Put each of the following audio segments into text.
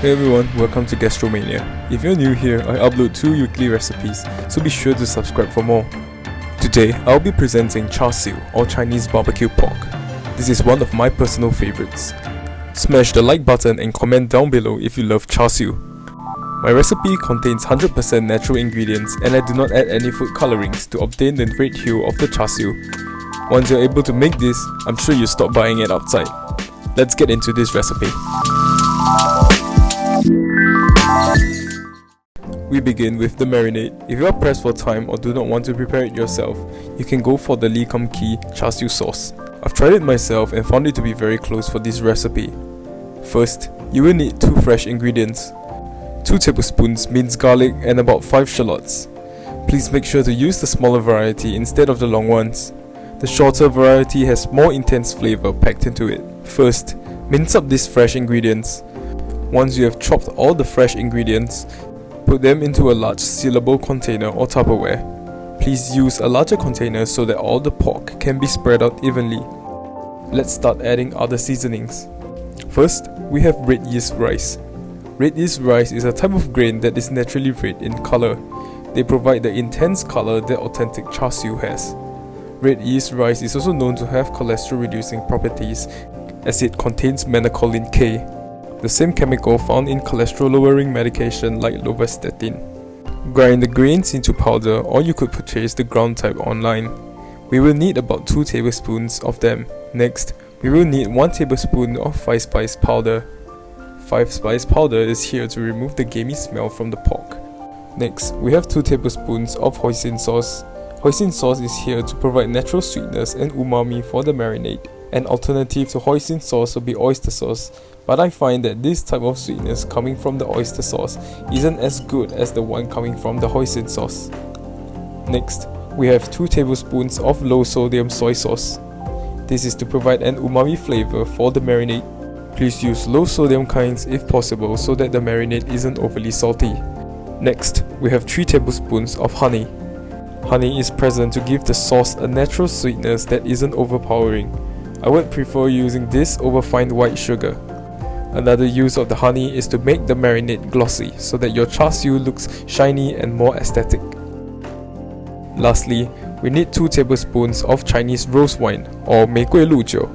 Hey everyone, welcome to Gastromania. If you're new here, I upload 2 weekly recipes, so be sure to subscribe for more. Today, I'll be presenting Char Siew or Chinese BBQ pork. This is one of my personal favorites. Smash the like button and comment down below if you love Char Siew. My recipe contains 100% natural ingredients and I do not add any food colorings to obtain the red hue of the Char Siew. Once you're able to make this, I'm sure you'll stop buying it outside. Let's get into this recipe. We begin with the marinade. If you are pressed for time or do not want to prepare it yourself, you can go for the Lee Kum Kee Char Siew sauce. I've tried it myself and found it to be very close for this recipe. First, you will need 2 fresh ingredients, 2 tablespoons minced garlic and about 5 shallots. Please make sure to use the smaller variety instead of the long ones. The shorter variety has more intense flavour packed into it. First, mince up these fresh ingredients. Once you have chopped all the fresh ingredients, put them into a large sealable container or Tupperware. Please use a larger container so that all the pork can be spread out evenly. Let's start adding other seasonings. First, we have red yeast rice. Red yeast rice is a type of grain that is naturally red in colour. They provide the intense colour that authentic Char Siew has. Red yeast rice is also known to have cholesterol reducing properties as it contains menocholine K, the same chemical found in cholesterol lowering medication like lovastatin. Grind the grains into powder or you could purchase the ground type online. We will need about 2 tablespoons of them. Next, we will need 1 tablespoon of 5-spice powder. 5-spice powder is here to remove the gamey smell from the pork. Next, we have 2 tablespoons of hoisin sauce. Hoisin sauce is here to provide natural sweetness and umami for the marinade. An alternative to hoisin sauce would be oyster sauce, but I find that this type of sweetness coming from the oyster sauce isn't as good as the one coming from the hoisin sauce. Next, we have 2 tablespoons of low sodium soy sauce. This is to provide an umami flavour for the marinade. Please use low sodium kinds if possible so that the marinade isn't overly salty. Next, we have 3 tablespoons of honey. Honey is present to give the sauce a natural sweetness that isn't overpowering. I would prefer using this over fine white sugar. Another use of the honey is to make the marinade glossy so that your Char Siew looks shiny and more aesthetic. Lastly, we need 2 tablespoons of Chinese rose wine or 玫瑰露酒.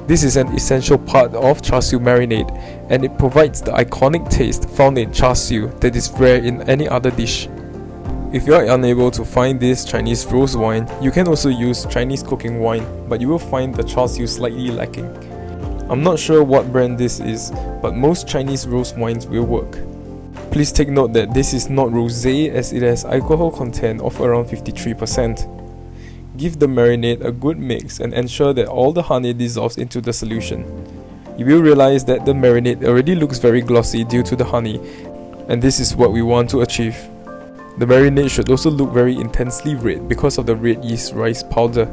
This is an essential part of Char Siew marinade and it provides the iconic taste found in Char Siew that is rare in any other dish. If you are unable to find this Chinese rose wine, you can also use Chinese cooking wine, but you will find the Char Siew slightly lacking. I'm not sure what brand this is, but most Chinese rose wines will work. Please take note that this is not rosé as it has alcohol content of around 53%. Give the marinade a good mix and ensure that all the honey dissolves into the solution. You will realize that the marinade already looks very glossy due to the honey, and this is what we want to achieve. The marinade should also look very intensely red because of the red yeast rice powder.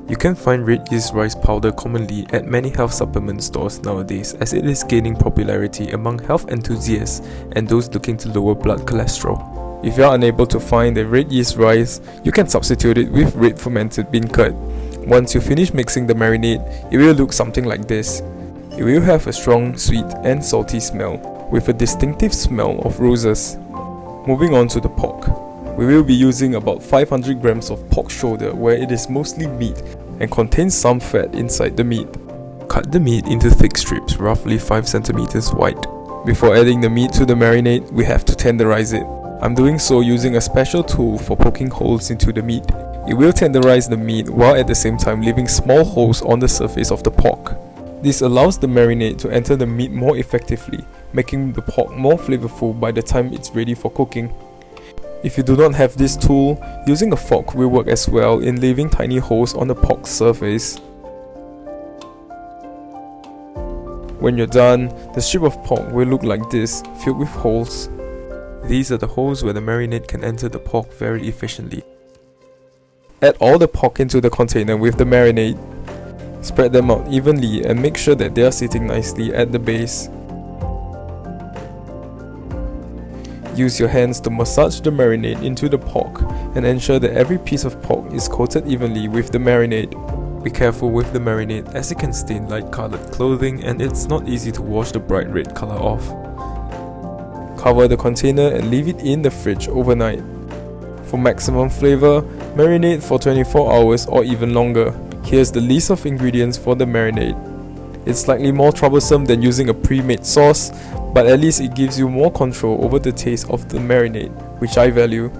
You can find red yeast rice powder commonly at many health supplement stores nowadays as it is gaining popularity among health enthusiasts and those looking to lower blood cholesterol. If you are unable to find the red yeast rice, you can substitute it with red fermented bean curd. Once you finish mixing the marinade, it will look something like this. It will have a strong, sweet and salty smell with a distinctive smell of roses. Moving on to the pork. We will be using about 500 grams of pork shoulder where it is mostly meat and contains some fat inside the meat. Cut the meat into thick strips roughly 5 cm wide. Before adding the meat to the marinade, we have to tenderize it. I'm doing so using a special tool for poking holes into the meat. It will tenderize the meat while at the same time leaving small holes on the surface of the pork. This allows the marinade to enter the meat more effectively, making the pork more flavorful by the time it's ready for cooking. If you do not have this tool, using a fork will work as well in leaving tiny holes on the pork's surface. When you're done, the strip of pork will look like this, filled with holes. These are the holes where the marinade can enter the pork very efficiently. Add all the pork into the container with the marinade. Spread them out evenly and make sure that they are sitting nicely at the base. Use your hands to massage the marinade into the pork and ensure that every piece of pork is coated evenly with the marinade. Be careful with the marinade as it can stain light colored clothing and it's not easy to wash the bright red color off. Cover the container and leave it in the fridge overnight. For maximum flavour, marinate for 24 hours or even longer. Here's the list of ingredients for the marinade. It's slightly more troublesome than using a pre-made sauce, but at least it gives you more control over the taste of the marinade, which I value.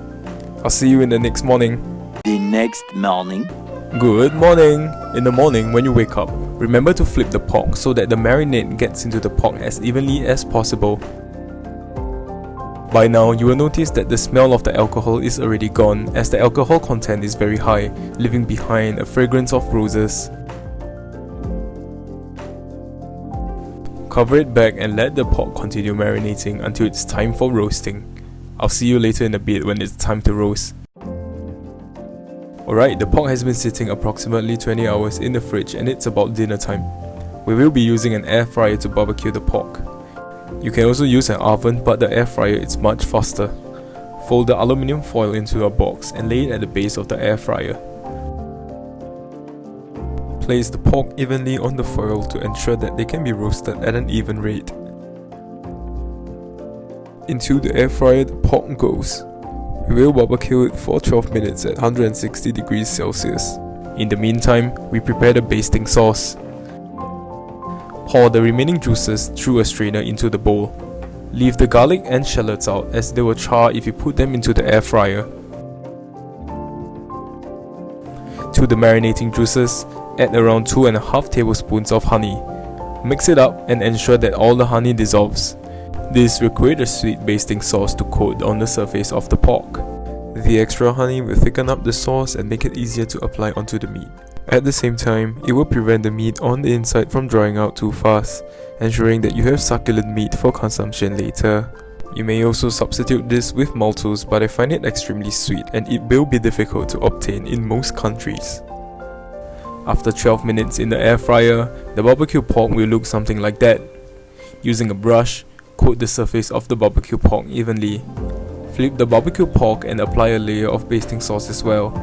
I'll see you in the next morning. The next morning. Good morning! In the morning when you wake up, remember to flip the pork so that the marinade gets into the pork as evenly as possible. By now, you will notice that the smell of the alcohol is already gone, as the alcohol content is very high, leaving behind a fragrance of roses. Cover it back and let the pork continue marinating until it's time for roasting. I'll see you later in a bit when it's time to roast. Alright, the pork has been sitting approximately 20 hours in the fridge and it's about dinner time. We will be using an air fryer to barbecue the pork. You can also use an oven, but the air fryer is much faster. Fold the aluminium foil into a box and lay it at the base of the air fryer. Place the pork evenly on the foil to ensure that they can be roasted at an even rate. Into the air fryer the pork goes. We will barbecue it for 12 minutes at 160 degrees Celsius. In the meantime, we prepare the basting sauce. Pour the remaining juices through a strainer into the bowl. Leave the garlic and shallots out as they will char if you put them into the air fryer. To the marinating juices, add around 2.5 tablespoons of honey. Mix it up and ensure that all the honey dissolves. This will create a sweet basting sauce to coat on the surface of the pork. The extra honey will thicken up the sauce and make it easier to apply onto the meat. At the same time, it will prevent the meat on the inside from drying out too fast, ensuring that you have succulent meat for consumption later. You may also substitute this with maltose, but I find it extremely sweet and it will be difficult to obtain in most countries. After 12 minutes in the air fryer, the barbecue pork will look something like that. Using a brush, coat the surface of the barbecue pork evenly. Flip the barbecue pork and apply a layer of basting sauce as well.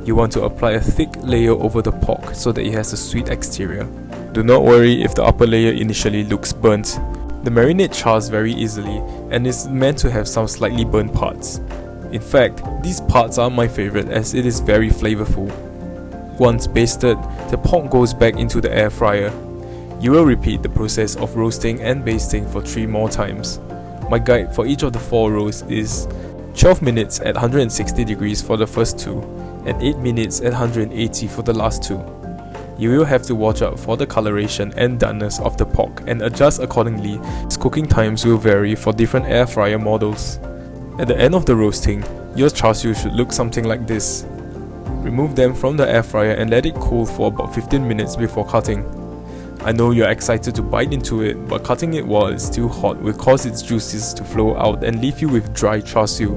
You want to apply a thick layer over the pork so that it has a sweet exterior. Do not worry if the upper layer initially looks burnt. The marinade chars very easily and is meant to have some slightly burnt parts. In fact, these parts are my favorite as it is very flavorful. Once basted, the pork goes back into the air fryer. You will repeat the process of roasting and basting for 3 more times. My guide for each of the 4 roasts is 12 minutes at 160 degrees for the first 2 and 8 minutes at 180 for the last 2. You will have to watch out for the coloration and doneness of the pork and adjust accordingly, as cooking times will vary for different air fryer models. At the end of the roasting, your char siu should look something like this. Remove them from the air fryer and let it cool for about 15 minutes before cutting. I know you're excited to bite into it, but cutting it while it's still hot will cause its juices to flow out and leave you with dry char siu.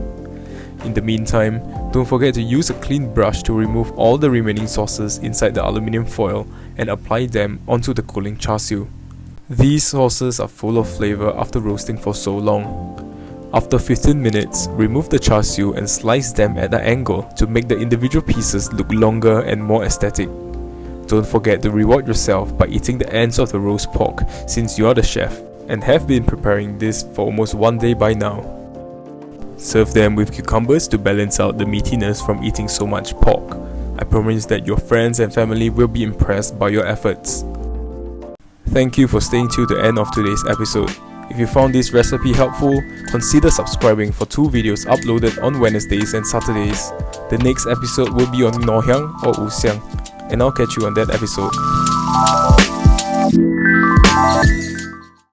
In the meantime, don't forget to use a clean brush to remove all the remaining sauces inside the aluminium foil and apply them onto the cooling char siu. These sauces are full of flavour after roasting for so long. After 15 minutes, remove the char siu and slice them at an angle to make the individual pieces look longer and more aesthetic. Don't forget to reward yourself by eating the ends of the roast pork since you are the chef and have been preparing this for almost 1 day by now. Serve them with cucumbers to balance out the meatiness from eating so much pork. I promise that your friends and family will be impressed by your efforts. Thank you for staying till the end of today's episode. If you found this recipe helpful, consider subscribing for 2 videos uploaded on Wednesdays and Saturdays. The next episode will be on Ngoh Hiang or Wu Xiang, and I'll catch you on that episode.